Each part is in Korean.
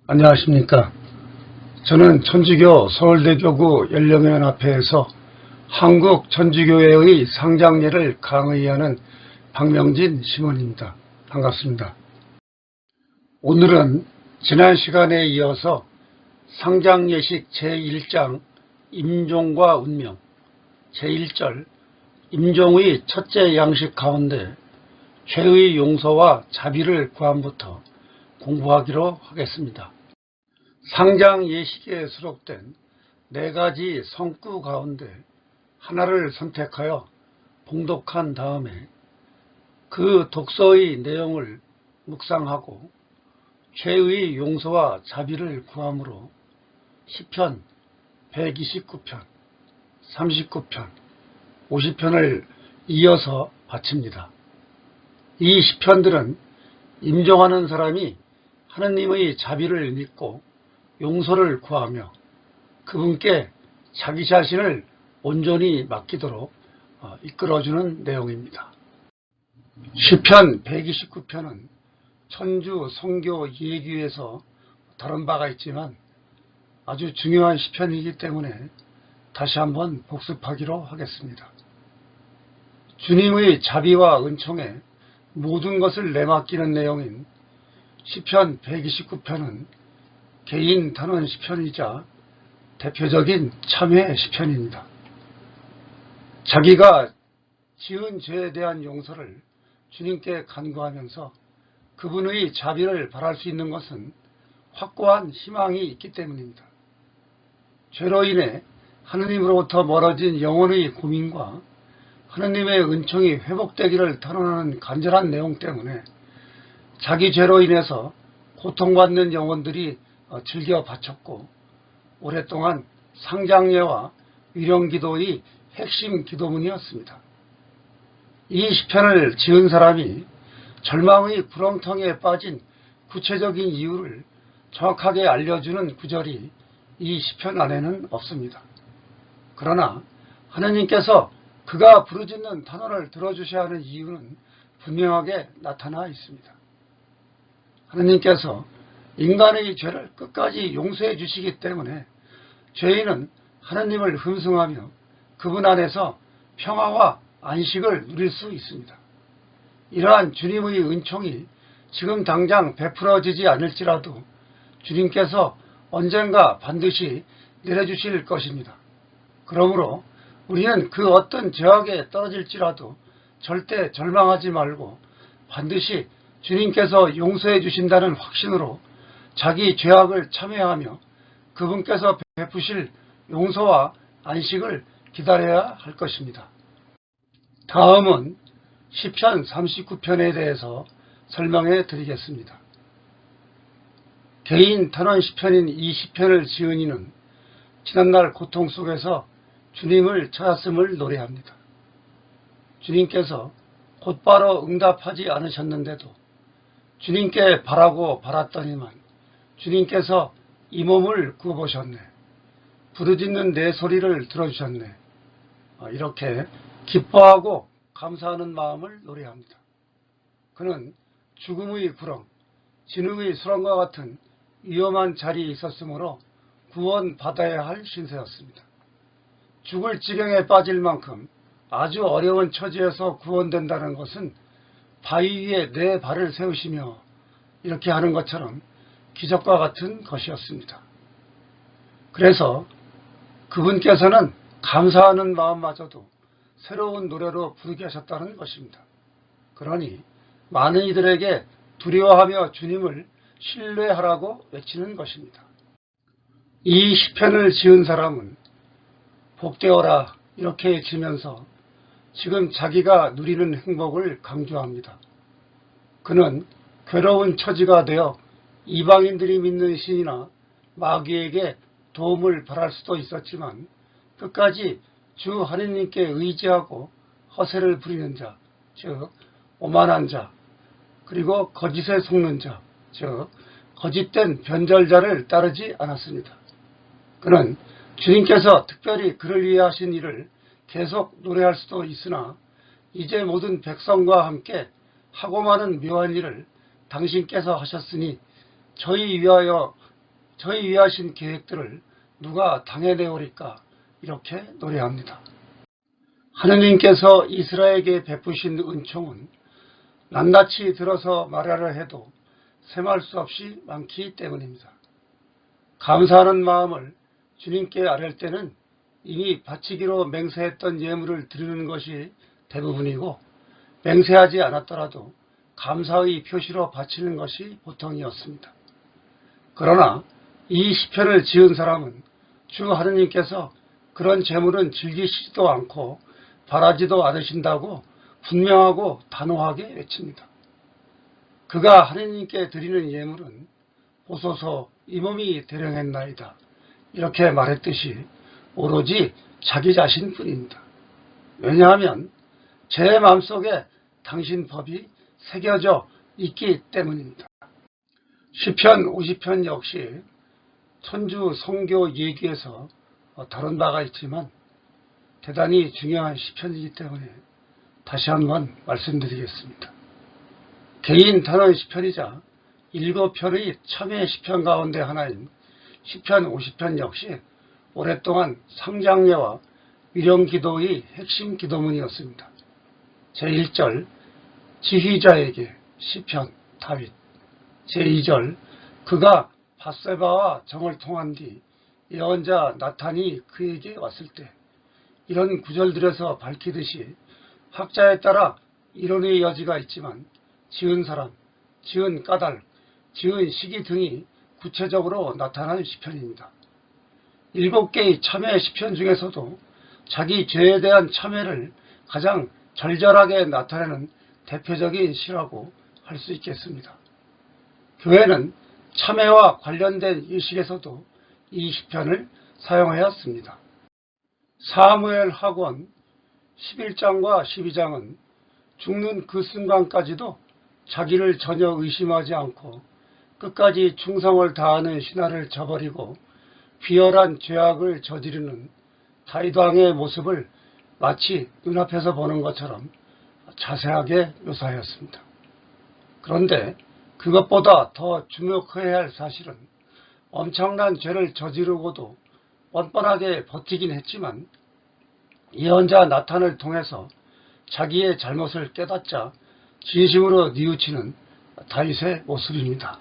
안녕하십니까. 저는 천주교 서울대교구 연령연합회에서 한국천주교회의 상장례를 강의하는 박명진 심원입니다. 반갑습니다. 오늘은 지난 시간에 이어서 상장예식 제1장 임종과 운명 제1절 임종의 첫째 양식 가운데 죄의 용서와 자비를 구함부터 공부하기로 하겠습니다. 상장 예식에 수록된 4가지 성구 가운데 하나를 선택하여 봉독한 다음에 그 독서의 내용을 묵상하고 죄의 용서와 자비를 구함으로 시편 129편, 39편, 50편을 이어서 바칩니다. 이 시편들은 임종하는 사람이 하느님의 자비를 믿고 용서를 구하며 그분께 자기 자신을 온전히 맡기도록 이끌어주는 내용입니다. 시편 129편은 천주 성교 예규에서 다룬 바가 있지만 아주 중요한 시편이기 때문에 다시 한번 복습하기로 하겠습니다. 주님의 자비와 은총에 모든 것을 내맡기는 내용인 시편 129편은 개인 단원 시편이자 대표적인 참회 시편입니다. 자기가 지은 죄에 대한 용서를 주님께 간구하면서 그분의 자비를 바랄 수 있는 것은 확고한 희망이 있기 때문입니다. 죄로 인해 하느님으로부터 멀어진 영혼의 고민과 하느님의 은총이 회복되기를 탄원하는 간절한 내용 때문에 자기 죄로 인해서 고통받는 영혼들이 즐겨 바쳤고 오랫동안 상장례와 위령기도의 핵심 기도문이었습니다. 이 시편을 지은 사람이 절망의 구렁텅이에 빠진 구체적인 이유를 정확하게 알려주는 구절이 이 시편 안에는 없습니다. 그러나 하느님께서 그가 부르짖는 탄원을 들어주셔야 하는 이유는 분명하게 나타나 있습니다. 하느님께서 인간의 죄를 끝까지 용서해 주시기 때문에 죄인은 하느님을 흠숭하며 그분 안에서 평화와 안식을 누릴 수 있습니다. 이러한 주님의 은총이 지금 당장 베풀어지지 않을지라도 주님께서 언젠가 반드시 내려주실 것입니다. 그러므로 우리는 그 어떤 죄악에 떨어질지라도 절대 절망하지 말고 반드시 주님께서 용서해 주신다는 확신으로 자기 죄악을 참회하며 그분께서 베푸실 용서와 안식을 기다려야 할 것입니다. 다음은 시편 39편에 대해서 설명해 드리겠습니다. 개인 탄원 시편인 이 시편을 지은 이는 지난날 고통 속에서 주님을 찾았음을 노래합니다. 주님께서 곧바로 응답하지 않으셨는데도 주님께 바라고 바랐더니만 주님께서 이 몸을 구워보셨네. 부르짖는 내 소리를 들어주셨네. 이렇게 기뻐하고 감사하는 마음을 노래합니다. 그는 죽음의 구렁, 진흙의 수렁과 같은 위험한 자리에 있었으므로 구원받아야 할 신세였습니다. 죽을 지경에 빠질 만큼 아주 어려운 처지에서 구원된다는 것은 바위 위에 내 발을 세우시며 이렇게 하는 것처럼 기적과 같은 것이었습니다. 그래서 그분께서는 감사하는 마음마저도 새로운 노래로 부르게 하셨다는 것입니다. 그러니 많은 이들에게 두려워하며 주님을 신뢰하라고 외치는 것입니다. 이 시편을 지은 사람은 복되어라 이렇게 외치면서 지금 자기가 누리는 행복을 강조합니다. 그는 괴로운 처지가 되어 이방인들이 믿는 신이나 마귀에게 도움을 바랄 수도 있었지만 끝까지 주 하느님께 의지하고 허세를 부리는 자, 즉 오만한 자, 그리고 거짓에 속는 자, 즉 거짓된 변절자를 따르지 않았습니다. 그는 주님께서 특별히 그를 위해 하신 일을 계속 노래할 수도 있으나 이제 모든 백성과 함께 하고 많은 묘한 일을 당신께서 하셨으니 저희 위하여 저희 위하신 계획들을 누가 당해내오리까 이렇게 노래합니다. 하느님께서 이스라엘에게 베푸신 은총은 낱낱이 들어서 말하려 해도 셈할 수 없이 많기 때문입니다. 감사하는 마음을 주님께 아뢰을 때는 이미 바치기로 맹세했던 예물을 드리는 것이 대부분이고, 맹세하지 않았더라도 감사의 표시로 바치는 것이 보통이었습니다. 그러나 이 시편을 지은 사람은 주 하느님께서 그런 재물은 즐기시지도 않고 바라지도 않으신다고 분명하고 단호하게 외칩니다. 그가 하느님께 드리는 예물은 보소서 이 몸이 대령했나이다 이렇게 말했듯이 오로지 자기 자신뿐입니다. 왜냐하면 제 마음속에 당신 법이 새겨져 있기 때문입니다. 시편 50편 역시 천주 성교 얘기에서 다룬 바가 있지만 대단히 중요한 시편이기 때문에 다시 한번 말씀드리겠습니다. 개인 단원 시편이자 7편의 참회 시편 가운데 하나인 시편 50편 역시 오랫동안 상장례와 위령기도의 핵심 기도문이었습니다. 제1절 지휘자에게 시편 다윗, 제2절 그가 밧세바와 정을 통한 뒤 예언자 나탄이 그에게 왔을 때, 이런 구절들에서 밝히듯이 학자에 따라 이론의 여지가 있지만 지은 사람, 지은 까닭, 지은 시기 등이 구체적으로 나타난 시편입니다. 7개의 참회 시편 중에서도 자기 죄에 대한 참회를 가장 절절하게 나타내는 대표적인 시라고 할 수 있겠습니다. 교회는 참회와 관련된 일식에서도 이 시편을 사용하였습니다. 사무엘 하권 11장과 12장은 죽는 그 순간까지도 자기를 전혀 의심하지 않고 끝까지 충성을 다하는 신하를 저버리고 비열한 죄악을 저지르는 다윗 왕의 모습을 마치 눈앞에서 보는 것처럼 자세하게 묘사하였습니다. 그런데 그것보다 더 주목해야 할 사실은 엄청난 죄를 저지르고도 뻔뻔하게 버티긴 했지만 예언자 나탄을 통해서 자기의 잘못을 깨닫자 진심으로 뉘우치는 다윗의 모습입니다.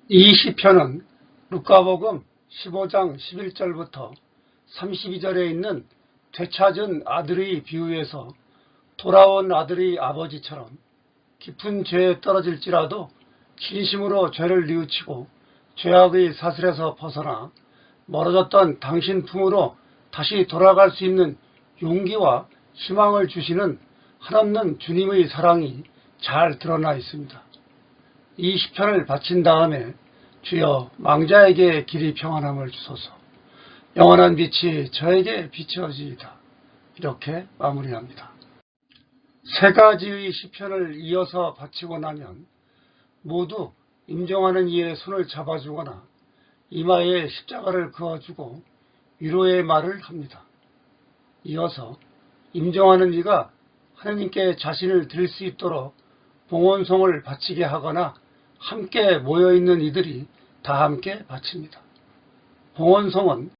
이 시편은 루카복음 15장 11절부터 32절에 있는 되찾은 아들의 비유에서 돌아온 아들의 아버지처럼 깊은 죄에 떨어질지라도 진심으로 죄를 뉘우치고 죄악의 사슬에서 벗어나 멀어졌던 당신 품으로 다시 돌아갈 수 있는 용기와 희망을 주시는 한없는 주님의 사랑이 잘 드러나 있습니다. 이 시편을 바친 다음에 주여 망자에게 길이 평안함을 주소서, 영원한 빛이 저에게 비춰지이다 이렇게 마무리합니다. 세 가지의 시편을 이어서 바치고 나면 모두 임종하는 이의 손을 잡아주거나 이마에 십자가를 그어주고 위로의 말을 합니다. 이어서 임종하는 이가 하느님께 자신을 드릴 수 있도록 봉헌송을 바치게 하거나 함께 모여있는 이들이 다 함께 바칩니다. 봉헌송은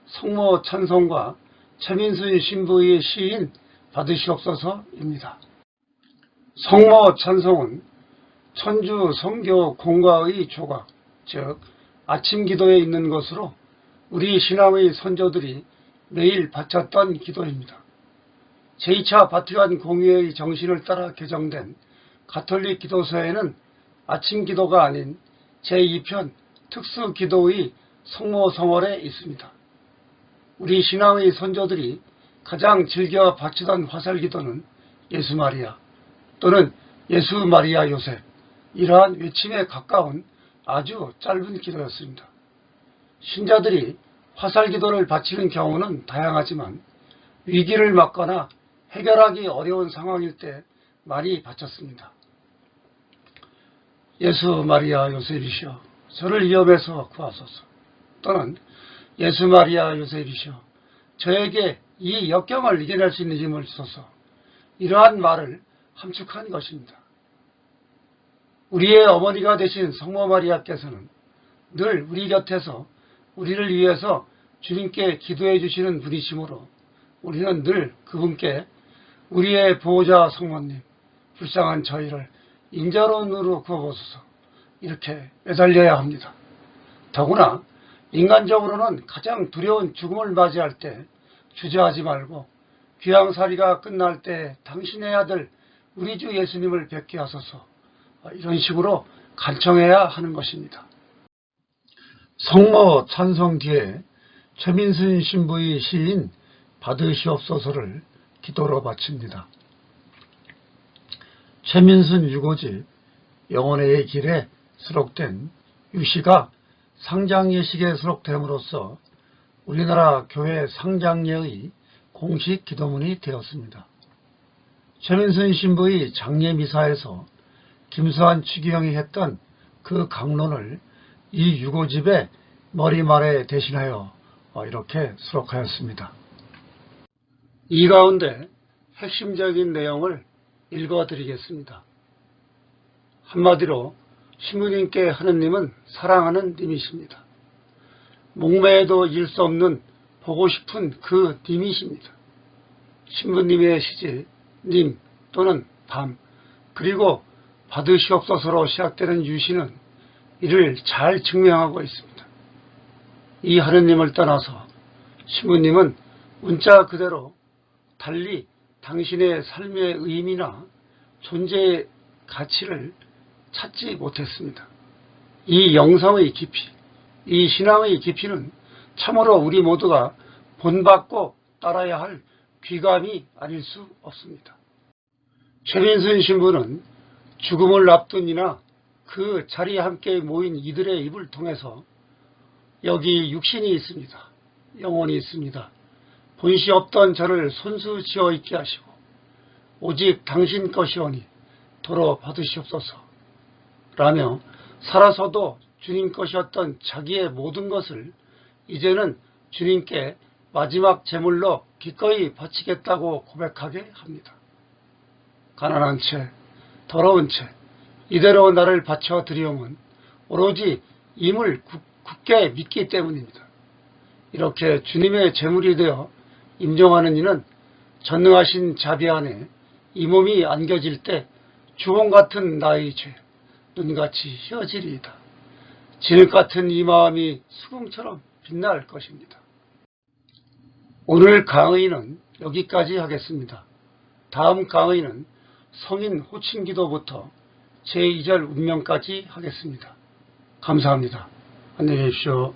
성모 찬송과 최민순 신부의 시인 받으시옵소서입니다. 성모 찬송은 천주 성교 공과의 조각, 즉 아침 기도에 있는 것으로 우리 신앙의 선조들이 매일 바쳤던 기도입니다. 제2차 바티칸 공의회의 정신을 따라 개정된 가톨릭 기도서에는 아침 기도가 아닌 제2편 특수 기도의 성모성월에 있습니다. 우리 신앙의 선조들이 가장 즐겨 바치던 화살 기도는 예수 마리아 또는 예수 마리아 요셉, 이러한 외침에 가까운 아주 짧은 기도였습니다. 신자들이 화살 기도를 바치는 경우는 다양하지만 위기를 맞거나 해결하기 어려운 상황일 때 많이 바쳤습니다. 예수 마리아 요셉이시여 저를 위험에서 구하소서, 또는 예수 마리아 요셉이시여 저에게 이 역경을 이겨낼 수 있는 힘을 주소서, 이러한 말을 함축한 것입니다. 우리의 어머니가 되신 성모 마리아께서는 늘 우리 곁에서 우리를 위해서 주님께 기도해 주시는 분이시므로 우리는 늘 그분께 우리의 보호자 성모님, 불쌍한 저희를 인자론으로 구워보소서 이렇게 매달려야 합니다. 더구나 인간적으로는 가장 두려운 죽음을 맞이할 때 주저하지 말고 귀양살이가 끝날 때 당신의 아들 우리 주 예수님을 뵙게 하소서 이런 식으로 간청해야 하는 것입니다. 성모 찬송 뒤에 최민순 신부의 시인 받으시옵소서를 기도로 바칩니다. 최민순 유고집 영혼의 길에 수록된 유시가 상장예식에 수록됨으로써 우리나라 교회 상장예의 공식 기도문이 되었습니다. 최민순 신부의 장례미사에서 김수환 추기경이 했던 그 강론을 이 유고집의 머리말에 대신하여 이렇게 수록하였습니다. 이 가운데 핵심적인 내용을 읽어드리겠습니다. 한마디로 신부님께 하느님은 사랑하는 님이십니다. 목매에도 잃을 수 없는 보고 싶은 그 님이십니다. 신부님의 시집 님 또는 밤 그리고 받으시옵소서로 시작되는 유시는 이를 잘 증명하고 있습니다. 이 하느님을 떠나서 신부님은 문자 그대로 달리 당신의 삶의 의미나 존재의 가치를 찾지 못했습니다. 이 영성의 깊이, 이 신앙의 깊이는 참으로 우리 모두가 본받고 따라야 할 귀감이 아닐 수 없습니다. 최민순 신부는 죽음을 앞둔 이나 그 자리에 함께 모인 이들의 입을 통해서 여기 육신이 있습니다. 영혼이 있습니다. 본시 없던 저를 손수 지어 있게 하시고 오직 당신 것이오니 도로 받으시옵소서 라며 살아서도 주님 것이었던 자기의 모든 것을 이제는 주님께 마지막 제물로 기꺼이 바치겠다고 고백하게 합니다. 가난한 채, 더러운 채 이대로 나를 바쳐 드리오면 오로지 임을 굳게 믿기 때문입니다. 이렇게 주님의 제물이 되어 임종하는 이는 전능하신 자비 안에 이 몸이 안겨질 때 주홍 같은 나의 죄 눈같이 휘어지리이다. 진흙 같은 이 마음이 수궁처럼 빛날 것입니다. 오늘 강의는 여기까지 하겠습니다. 다음 강의는 성인 호칭기도부터 제2절 운명까지 하겠습니다. 감사합니다. 안녕히 계십시오.